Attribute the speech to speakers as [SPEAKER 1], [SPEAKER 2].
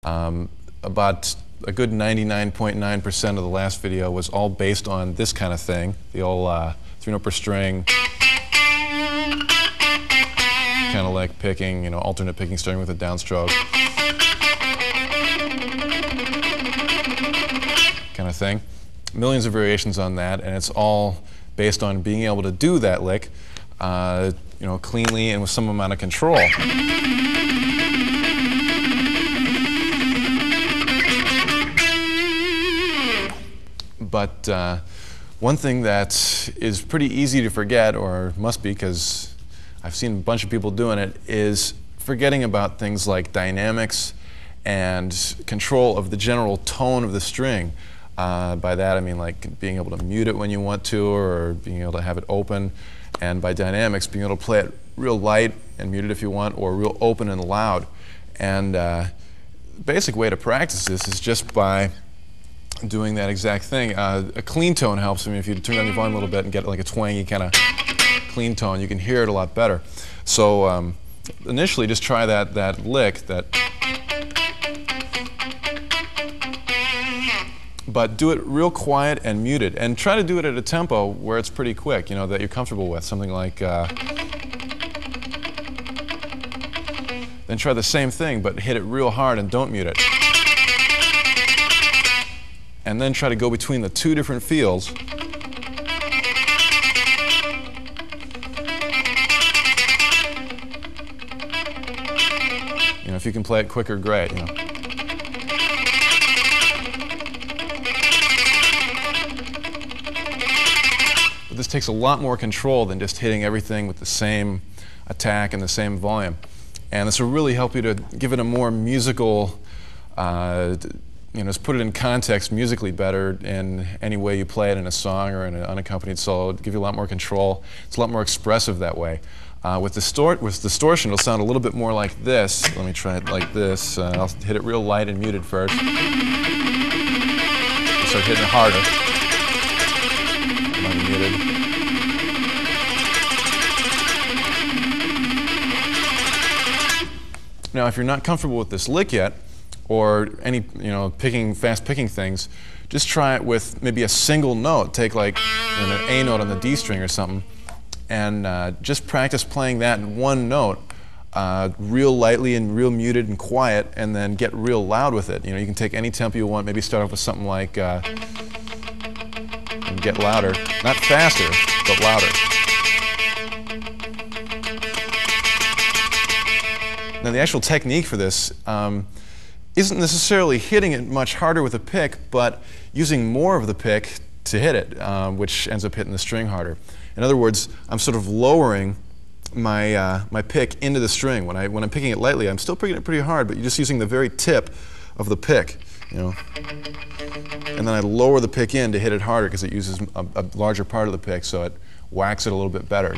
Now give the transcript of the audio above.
[SPEAKER 1] About a good 99.9% of the last video was all based on this kind of thing, the old 3-note per string, kind of like picking, alternate picking starting with a downstroke kind of thing. Millions of variations on that, and it's all based on being able to do that lick, cleanly and with some amount of control. But one thing that is pretty easy to forget, or must be because I've seen a bunch of people doing it, is forgetting about things like dynamics and control of the general tone of the string. By that I mean like being able to mute it when you want to, or being able to have it open. And by dynamics, being able to play it real light and mute it if you want, or real open and loud. And the basic way to practice this is just by doing that exact thing. A clean tone helps. I mean, if you turn down your volume a little bit and get like a twangy kind of clean tone, you can hear it a lot better. So initially, just try that lick, but do it real quiet and muted, and try to do it at a tempo where it's pretty quick, that you're comfortable with. Something like, then try the same thing, but hit it real hard and don't mute it. And then try to go between the two different feels. If you can play it quicker, great. But this takes a lot more control than just hitting everything with the same attack and the same volume. And this will really help you to give it a more musical, just put it in context musically better in any way you play it in a song or in an unaccompanied solo. It'll give you a lot more control. It's a lot more expressive that way. With distortion, it'll sound a little bit more like this. Let me try it like this. I'll hit it real light and muted first. I'll start hitting it harder. Light and muted. Now, if you're not comfortable with this lick yet, or any, fast picking things, just try it with maybe a single note. Take like an A note on the D string or something, and just practice playing that in one note, real lightly and real muted and quiet, and then get real loud with it. You can take any tempo you want. Maybe start off with something like, and get louder, not faster, but louder. Now, the actual technique for this isn't necessarily hitting it much harder with a pick, but using more of the pick to hit it, which ends up hitting the string harder. In other words, I'm sort of lowering my my pick into the string. When I'm picking it lightly, I'm still picking it pretty hard, but you're just using the very tip of the pick, And then I lower the pick in to hit it harder because it uses a larger part of the pick, so it whacks it a little bit better.